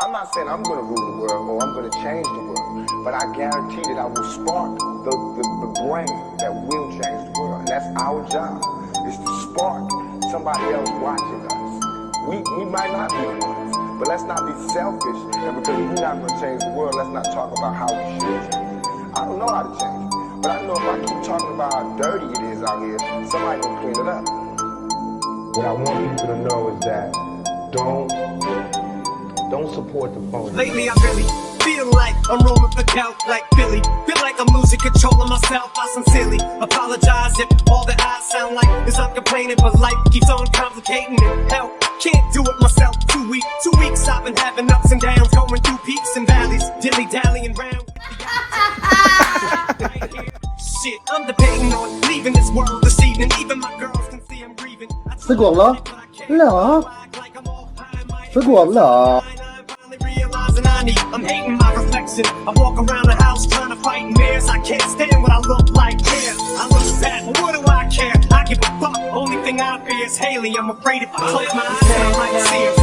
I'm not saying I'm going to rule the world or I'm going to change the world, but I guarantee that I will spark the brain that will change the world. And that's our job, is to spark somebody else watching us. We might not be the ones, but let's not be selfish. And because we're not going to change the world, let's not talk about how we should change it. I don't know how to change it, but I know if I keep talking about how dirty it is out here, somebody will clean it up. What I want people to know is that don't support the phone. Lately I really feel like I'm roaming the couch like Billy. Feel like I'm losing control of myself. I sincerely apologize if all that I sound like is I'm complaining, but life keeps on complicating it. Hell, can't do it myself. 2 weeks I've been having ups and downs, going through peaks and valleys, dilly-dallying round with the shit, I'm debating on leaving this world this evening. Even my girls can see I'm grieving. สะกวกเหรอเหรอสะกวกเหรอ I'm hating my reflection. I walk around the house trying to fight mirrors. I can't stand what I look like. Yeah, I look bad, but what do I care? I give a fuck. Only thing I fear is Haley. I'm afraid if I close my eyes, I might see her.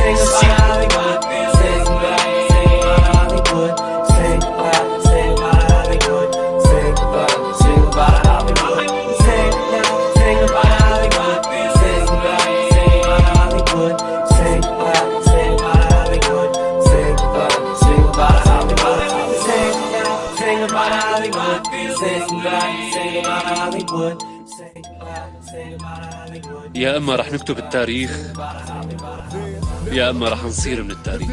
يا اما رح نكتب التاريخ يا اما رح نصير من التاريخ.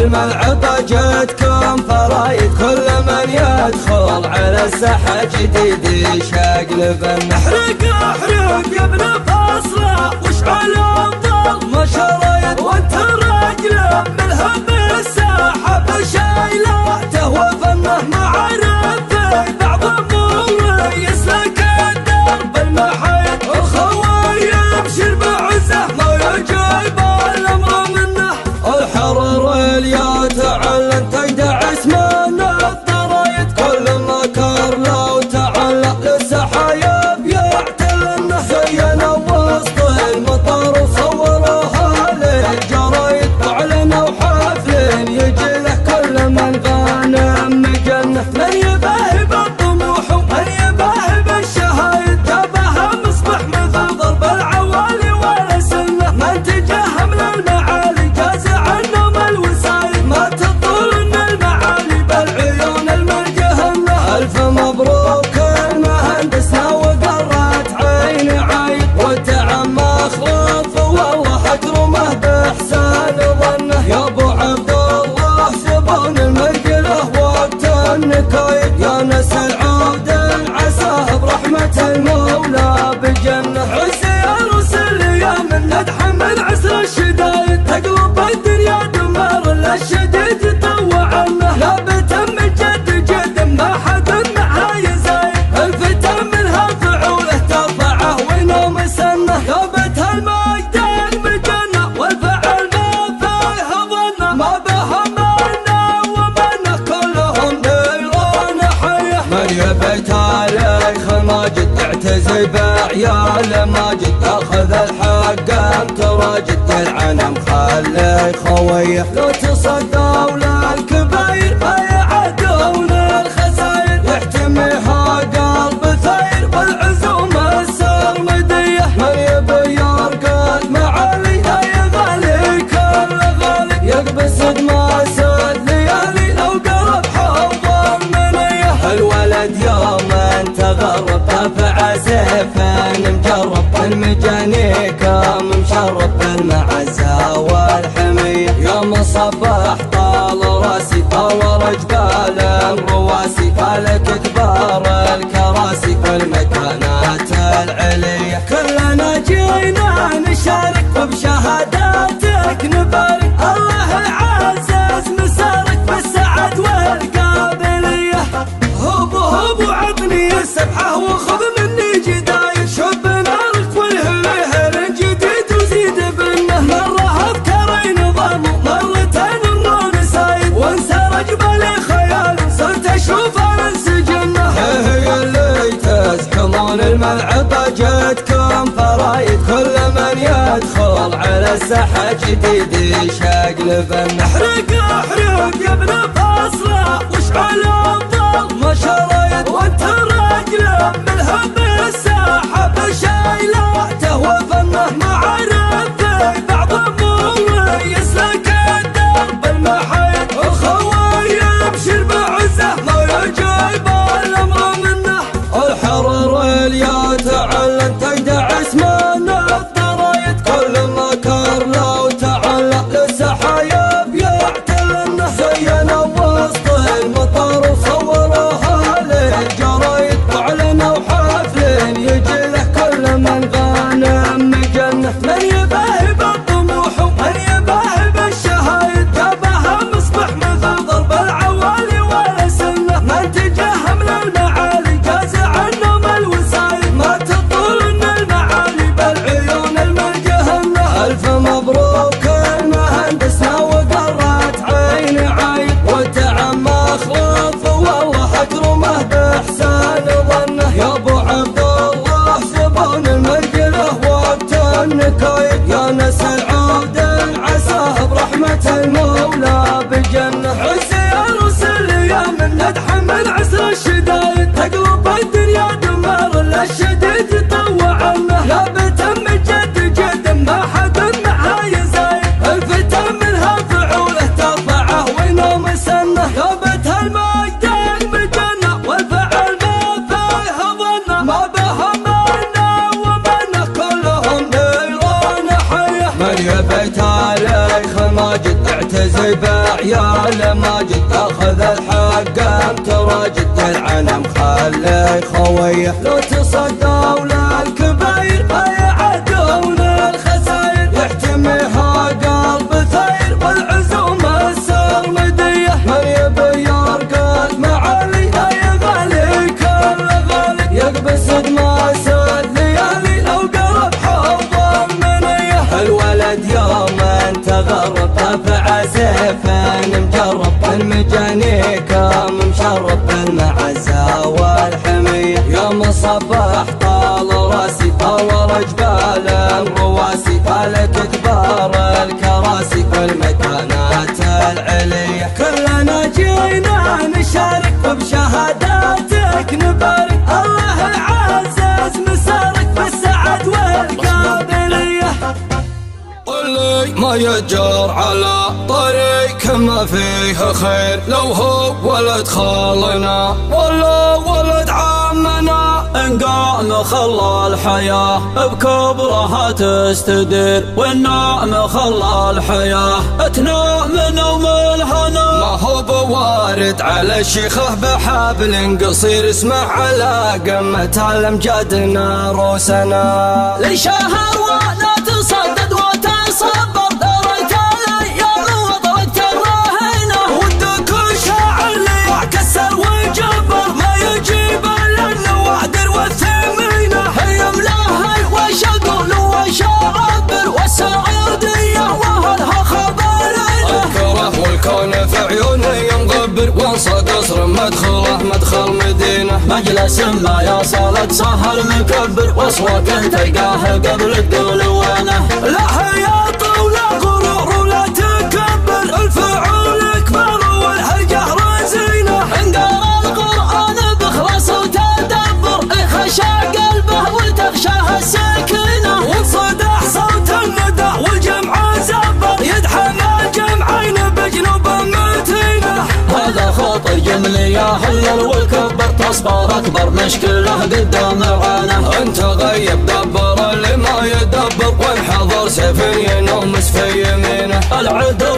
الملعبة جتكم فرايد، كل من يدخل على الساحة جديد يشقلب. احرق احرق يا ابن فاصلة واشعل افضل ما شريت، وانت رجل ملهم بالساحة بشيلاته وفنه معرف في بعض امور يسلك الدرب المحيط. الخوي يبشر بعزه ما يجيب الامر منه، الحرر اليا تعلن تجدع اسمنا الضرايد، كل ما كار لو تعلق للسحايب يعتلنه. زينا وسط المطر وصوروها للجرايد، واعلنوا حفل يجي له كل من غانم مجنه. من يباهي بالطموح ومن يباهي بالشهايد، جابها مصبح مثل ضرب العوالي ولا سنه. من تجاه من المعالي جاز عنهم الوسايد، ما تطول من المعالي بالعيون المرجهنه. الف مبروك المهندسنا وقرت عيني عايد، والدعم مخلوط والله اكرمه باحسان ظنه. يا ابو عبد الله زبون المرجله وقت النكايد، يا ناس العود عساه برحمه المولى بجنه. عسى يا رسل يا من ندحم عسر الشدايد، تقلب الدنيا دمار للشديد يطوع عنه. لا بتم جد جد ما حد معها يزايد، الفتى منها فعوله ترفعه وينوم سنه. ثابت المجد المجنه والفعل ما فيه ظنه، ما بها منا ومنه كلهم نيران حيه. من يبيت عليخ ماجد اعتزي بعيال ماجد، اخذ الحق امتراجد تلعنم خلي خويه. لو تصدوا للكبير ما يعدون الخساير، يحتميها قلب ثير والعزوم السرمديه. من يبي يرقد معالي لا يغالي كل غالي، يقبس دماسد ليالي لو قرب حوض المنيه. الولد يوم انت غرب دافع سيفا مجرب، المجانيك مشرب المعزة والحمية. يوم الصباح طال راسي طول جبال الرواسي، فلك كبار الكراسي والمكانات العليا. كلنا جينا نشارك وبشهاداتك نبارك، الله يعزز مسارك بالسعد والقابلية. هبو هبو عطني السبحة وخذ مني جدايد، شب نارك والهيهر جديد وزيد بنه. مرة أفكاري نظام مرتين الرون سايد، وانسرج بالي خيال صرت أشوف انسجنه. هي اللي تزحمون الملعب جيتكم فرايد، كل من يدخل على الساحة جديد يشاق لبن. احرق احرق يا ابن فاصلة واشعل الضل ما شريت، وانت راجل ملهم الساحة بشايلاته وفنه. معرف في بعض امور يسلك الدرب المحيط، الخوي يبشر بعزه ما يجيب الامر منه. الحرر اللي تعلم تقدعس من الضرايد، كل ما كار لو تعلق للسحايب يعتلنه. زينا وسط المطر وصوروها للجرايد، واعلنوا حفل يجي له كل من غانم مجنه. من يباهي بالطموح ومن يباهي بالشهايد، جابها مصبح مثل ضرب العوالي ولا سنه. من تجاه من المعالي جاز عنهم الوسايد، ما تطول ان المعالي بالعيون المجهنه. الف مبروك المهندسنا وقرت عيني عين، وتعم مخلوف والله اكرمه باحسان ظنه. يا ابو عبد الله زبون المرجله وقت النكايد، يا ناس العود عساه برحمه المولى بجنه. عسى يا رسل يا من ندحم عسر الشدايد، تقلب الدنيا دمار للشديد يطوع عنه. لا بتم جد جد ما حد معها يزايد، الفتن منها فعوله ترفعه وينوم سنه. ثابت المجد المجنه والفعل ما فيه ظنه، ما بها منا ومنه كلهم نيران حيه. من يبيت عليخ ماجد اعتزي بعيال ماجد، اخذ الحق امتراجد العنم خلي خويه. لو تصدوا للكبير ما يعدون الخساير، يحتميها قلب ثير والعزوم السرمديه. من يبي يرقد معالي لا يغالي كل غالي، يقبس دماس الليالي لو قرب حوض المنيه. الولد يوم تغرب رفع سيفا مجرب، المجانيكم مشرب بالمعزة والحمية. يوم الصباح طال راسي طول جبال الرواسي، فلك كبار الكراسي والمكانات العليا. كلنا جينا نشارك وبشهاداتك نبارك، الله يعزز مسارك بالسعد والقابلية. اللي ما يجر على طريق ما فيه خير، لو هو ولد خالنا ولا ولد عمنا. إن قام خلى الحياة بكبرها تستدير، والنعم خلى الحياة تنام نوم الهنا. ما هو بوارد على الشيخه بحبل قصير، اسمع على قمة الامجاد ناروسنا. لشهر ولا تصدد وتصبر، دريت الايام وضرت الرهينه. ودك شاعر لي كسر وجبر، ما يجيب الا النوادر والثمينه. هي ملاهي وشقول وشعبر والسعوديه واهلها خبرينه. الكره والكون في عيوني مغبر، وانصى قصر مدخله مدخل مدينه. مجلس ما يصلت سهل مكبر، واصوات تلقاه قبل تقول وينه. لا هي طولة غرور ولا تكبر، الفعول كبر والهرجه رزينه. ان قرا القران بخلص وتدبر، خشى قلبه وتغشاه السكينه. وانصدح صوت الندى والجمع زبر، يدحم الجمعين بجنوب متينه. هذا خطر يملي يا هلل والكبر تصبر أكبر مشكلة قدام عانه. انت غيب دبر اللي ما يدبر وانحضر سيف ينومس في يمينه. العدو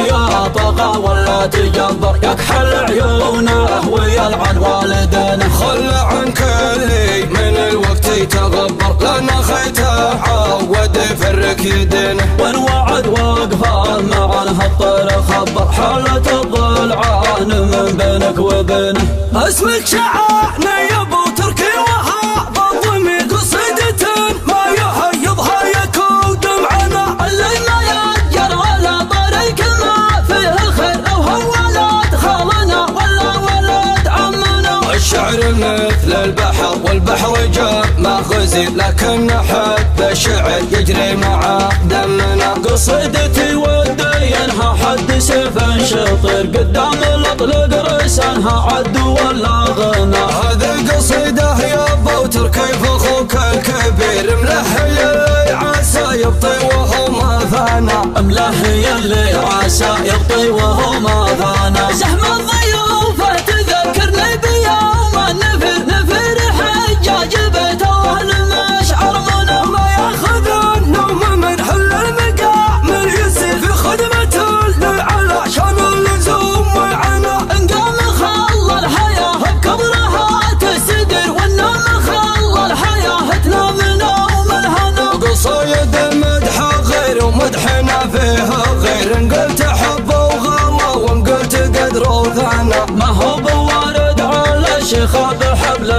يا طغى ولا تجبر يكحل عيونه ويلعن والدينه. خل عن كلي من الوقت يتغبر لأن خيته عود يفرك يدينه. وان وعد وقفه مع الهطر خبر حالة الضلعان من بينك وبينه. اسمك شعارنا يا ابو تركي وهاب ضمي قصيدة ما يحيضها يكون دمعنا. اللي ما يأجر ولا طريق ما فيه الخير او هو ولد خالنا ولا ولد عمنا. الشعر مثل البحر والبحر جاء ما غزي لكن حب الشعر يجري مع دمنا. قصيدتي ودينها حد سيف شطر قدام الاطلق رسانها عد ولا غنى. هذه قصيده يا ابو تركي اخوك الكبير ملهي اللي عسى يبطي وهو ما ثانا. ملهي اللي عسى يبطي وهو ما ثانا. زحم الضيوف تذكرني بيوم النفر نفر حجاج بيته المشعر منه. ما ياخذون نوم من حل المقام اليسير في خدمة اللي على شان اللزوم والعنا. انقام خلى الحياة بكبرها تستدر والنوم خلى الحياة تنام نوم الهنا. قصايد مدحها غير ومدحنا فيها غير. ان قلت حبه وغلا وان قلت قدره وثانا. ما هو بوارد على الشيخ بحبل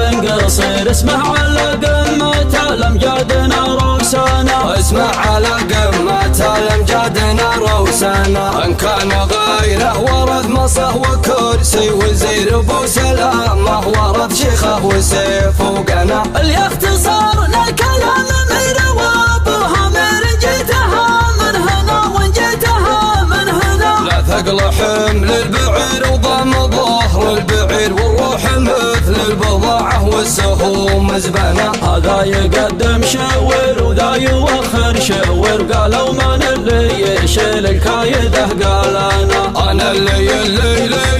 قصير اسمه على قمة الامجادنا روسانا. اسمه على قمة الامجادنا روسانا. ان كان غيره ورث مصه وكرسي وزير ابو سلامه ورث شيخه وسيف وقنا. اللي اختصرنا الكلام من روابها من جيتها من هنا وان جيتها من هنا. لا ثقل حمل البعير وضم ظهر البعير والروح مثل البضاعة والسهوم زبنة. هذا يقدم شاور وذا يوخر شاور. قالوا من اللي يشيل الكايده قال انا اللي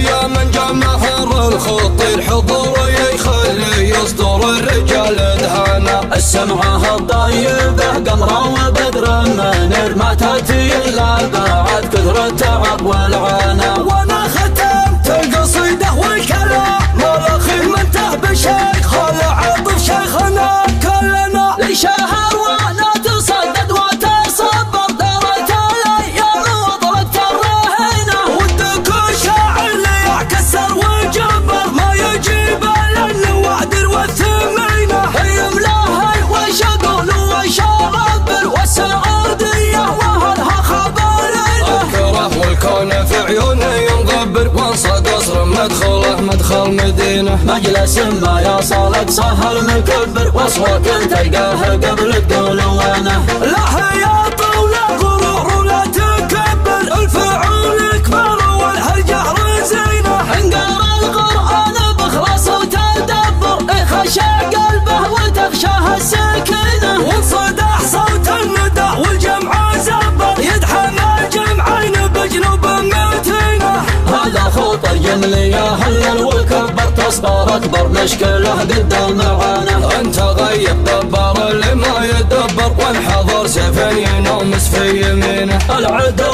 يا من جمهر الخطير حضور يخلي يصدر الرجال دهانا. السمعة الطيبة قمرة وبدر منير ما تاتي الا بعد كثر التعب والعانى. وانا ختمت القصيدة والكلام ملخي منته بشيخ العطف شيخنا كلنا. لشهر وانا تصدد وتصبر دارت الايام وطلقت الرهينة. ودك الشاعر اللي يعكسر وجبر ما يجيب الا الوعدر والثمينة. يملاهي وش اقول وش اغبر والسعودية واهلها خبرينه. اذكره والكون في عيوني ينغبر وانصى قصر مدخله مدخل مدينة. مجلس ما يصلك سهل مكبر واصوات تلقاها قبل تقول وانا. لا يا طول غرور ولا تكبر الفعول كبر والهجر زينة. انقر القرآن بخلاص وتدبر يخشى قلبه وتخشاه السكينة. وانصدح صوت الندى والجمع زبر يدحم الجمعين بجنوب متينة. هذا خطر يملي يا هلل والكبر تصبر اكبر مشكلة قدام عانه. انت غيب دبر اللي ما يدبر وانحضر سيف ينومس في يمينه. العدو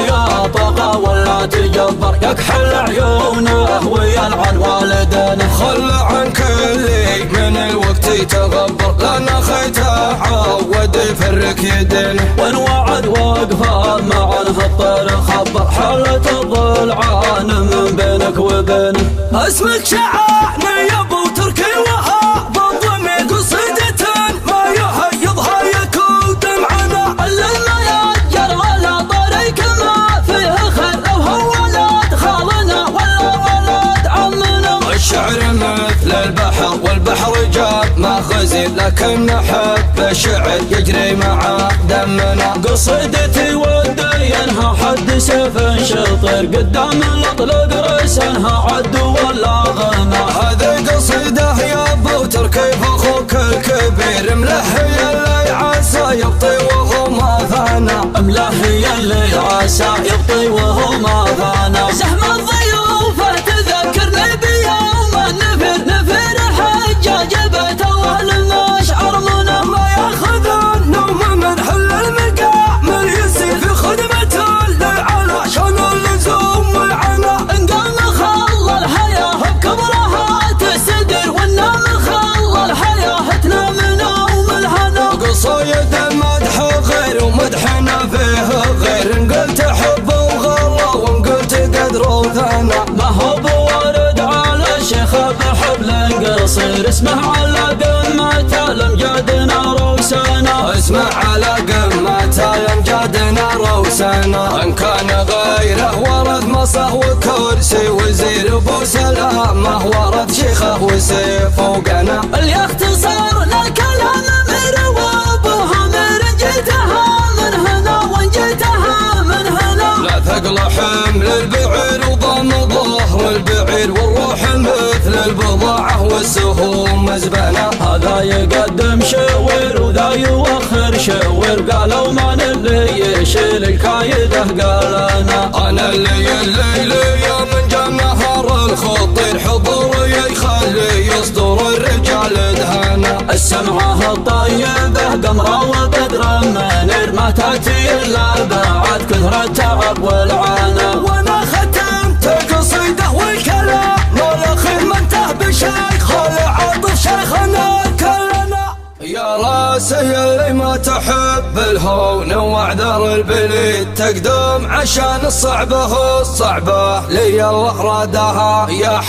يا طغى ولا تجبر يكحل عيونه ويلعن والدينه. خل عن كلي من الوقت يتغبر لأن خيته عود يفرك يدينه. وان وعد وقفه مع الهطر خبر حالة الضلعان من بينك وبينه. اسمك شعارنا يا ابو تركي وهاب ضمي قصيدة ما يحيضها يكون دمعنا. اللي ما يأجر ولا طريق ما فيه الخير او هو ولد خالنا ولا ولد عمنا. الشعر مثل البحر والبحر جاء ما غزي لكن حب الشعر يجري مع دمنا. قصيدتي ودينها حد سيف شطر قدام الاطلق رسانها عد ولا غنى. هذه قصيده يا ابو تركي اخوك الكبير ملهي اللي عسى يبطي وهو ما ثانا. ملهي اللي عسى يبطي وهو ما ثانا. زحم الضيوف تذكرني هو بورد على الشيخ بحبل قصير اسمه على قمة الامجاد روسنا اسمه على قمة الامجاد روسنا ان كان غيره ورث مصه وكرسي وزير ابو سلامه ورث شيخه وسيف وقنا اللي اختصار لكلام وابوها من جيتها من هنا وان جيتها من هنا لا ثقل حمل البعير وضم ظهر البعير والروح مثل البضاعة والسهوم مزبنة هذا يقدم شوير وذا يوخر شوير قالوا من اللي يشيل الكايده قال انا اللي من جم نهر الخطير حضوري يخلي يصدر الرجال دهنا السمعة الطيبة قمرة وبدر منير ما تأتي إلا بعد كثر التعب والعانى وانا ختمت قصيدة والكلام والأخير منته بشيخ العاطف شيخنا كلنا يا راسي اللي ما تحب الهون واعذر البليد تقدم عشان الصعبة لي الله رادها يا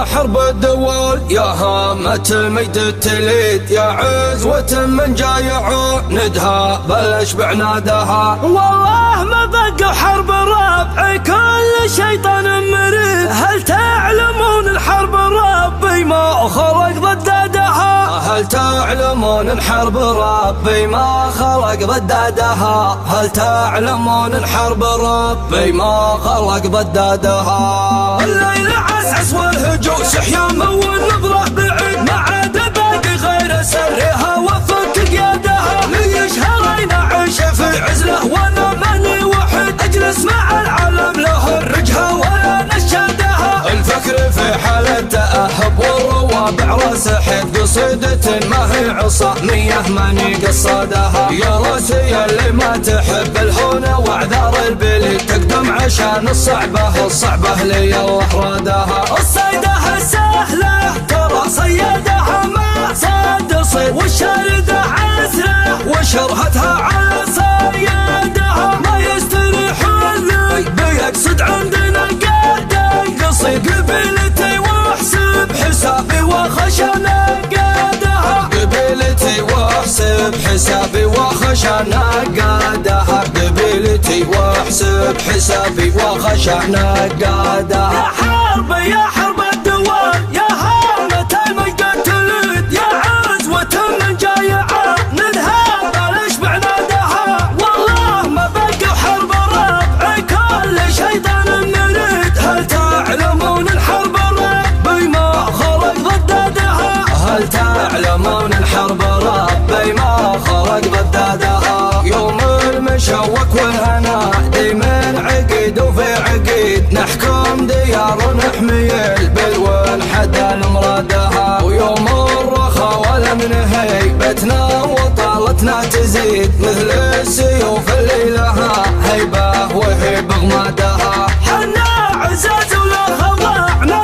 حرب الدول يا هامة المجد التليد يا عزوة من جايع ندها بلش بعنادها والله ما بقى حرب ربعي كل شيطان مريد هل تعلمون الحرب ربي ما خلق ضدادها هل تعلمون الحرب ربي ما خلق ضدادها هل تعلمون الحرب ربي ما خلق ضدادها الليل عسعس والهجوس حيامه والنظرة بعيد ما عاد باقي غير سرها وفك قيادها ليش هرينا عيش في عزله وانا ماني وحيد اجلس مع العالم له الرجها ولا نشادها الفكر في حالة تأهب والروابع راس حيد قصيدة ما هي عصا مية ماني قصادها يا راسي اللي ما تحب الهون واعذار البليد تقدم عشان الصعبة لي الله رادها الصيدة سهلة ترى صيادها ما صاد صيد والشاردة عسرة وشرهتها على صيادها ما يستريح اللي بيقصد عندنا قادة قصيد قبيلتي واحسب حسابي وخشنا قادها قبيلتي واحسب حسابي وخشنا قادها قبيلتي واحسب حسابي وخشنا قادها يا حرب الدول يا هامة المجد التليد يا عزوة من جايعة ندها بلش بعنادها والله ما بقى حرب ربعي كل شيطان مريد هل تعلمون الحرب ربي ما خلق ضدادها هل تعلمون الحرب ربي ما خلق ضدادها يوم المشوك والهنا دايما عقيد وفي عقيد نحكم ديار نحمي البلوى حدا المرادها ويوم الرخا ولم نهي بيتنا وطالتنا تزيد مثل السيوف اللي لها هيبة وهي بغمادها حنا عزاز ولا خضعنا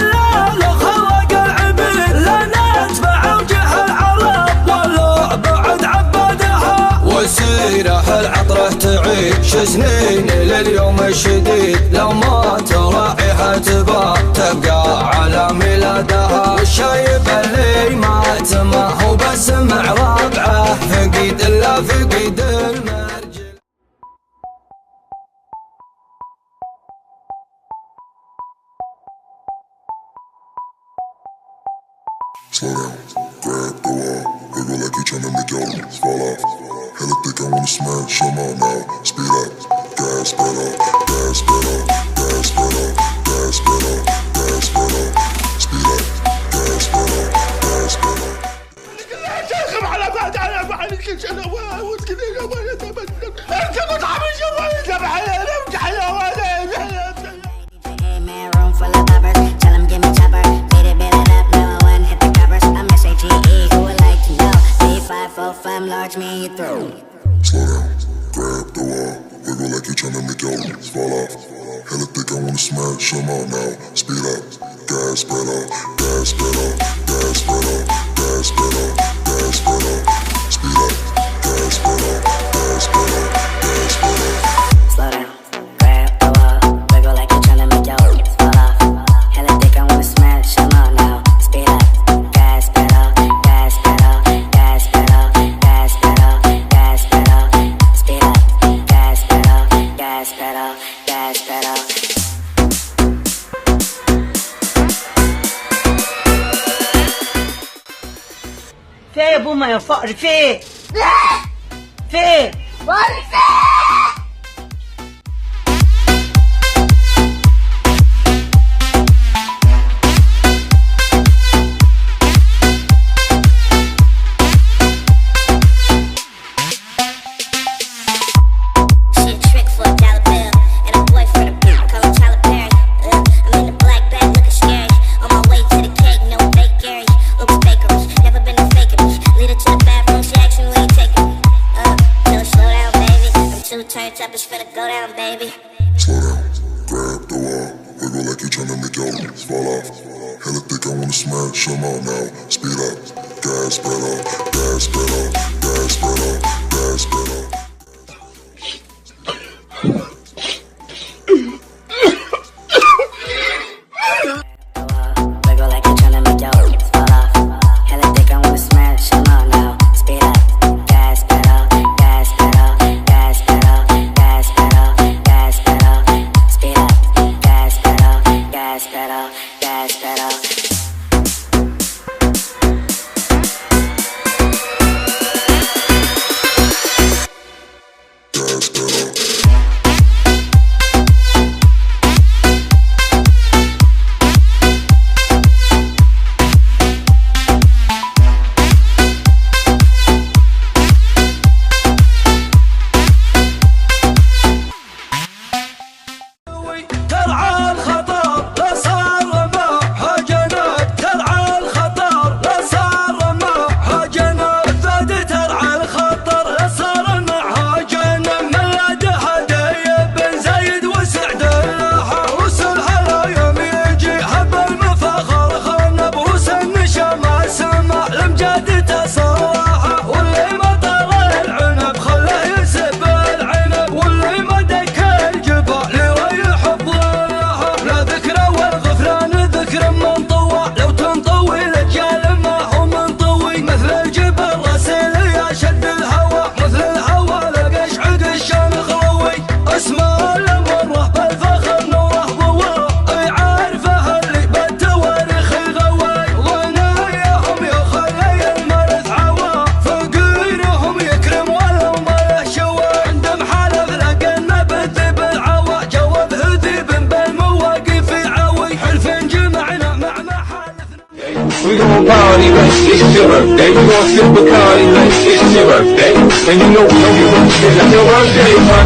لا خلق العبيد لا نتبع وجه العرب ولا بعد عبادها وسيره العطره تعيش سنين لليوم الشديد لو ما تراعيها تبقى على ميلادها والشايب اللي مات ما هو بس مع ربعه فقيد الا فقيد المرجل Slow down, grab the wall, wiggle like you're tryna make your legs fall off. Hella thick, I wanna smash 'em all now. Speed up, gas pedal, gas pedal, gas pedal, gas pedal, gas pedal. Speed up, gas pedal, gas pedal. على بعد على بعد كل شيء واسكت يا ولد انت مطعم الجوال تبع room full of lovers, tell them give me chopper. Beat it up, no one hit the covers. I'm S-A-G-E, who would like to know? 3545 large me through. Slow down, grab the wall, wiggle like you're tryna make your legs fall off. Hella thick, I wanna smash 'em all now. Speed up, gas pedal, gas pedal, gas pedal, gas pedal, gas pedal. Speed up, gas pedal, gas pedal, gas pedal. Slow down, grab the wall, wiggle like you're tryna make your legs fall off. فيه يا بوما يا فقر فيه فيه Slow down, grab the wall, wiggle like you're tryna make your legs fall off. Hella thick, I wanna smash them all now. Speed up, gas pedal, gas pedal, gas pedal, gas pedal. Wiggle like you're tryna make your legs fall off. Hella thick, I wanna smash them all now. Speed up, gas pedal, gas pedal, gas pedal, gas pedal, gas pedal. Speed up, gas pedal, gas pedal, gas pedal. Gas pedal. ترعى الخطر لا صار ما حاجنات ترعى الخطر لا صار ما حاجنات زاد ترعى الخطر لا صار ما حاجنا ملاد هدايا بن زايد وسعد الله وسلها لا يوم يجي حب المفاخر خلنا بوسن شما سما الامجاد تصراحه واللي ما طال العنب خله يسب العنب واللي ما دك الجبال لا ذكرى والغفران ذكر من طوى لو تنطوي الأجيال ما هو منطوي مثل الجبل راسل يا شد الهوى مثل الهوى لقش عقشان خلوي اسمه المره بالفخر نوره ضوى عارفه اللي بالتواريخ غوي وناياهم يخلي المرث عوى فقيرهم يكرم ولو ما له شوى عند محالف لقى النبت بالعوى جواب هذيب بالمواقف عوي حلف جمعنا مع محالفنا. We gon' party like it's your birthday. We gon' sip Bacardi like it's your birthday. And you know we don't give up shit like your birthday. My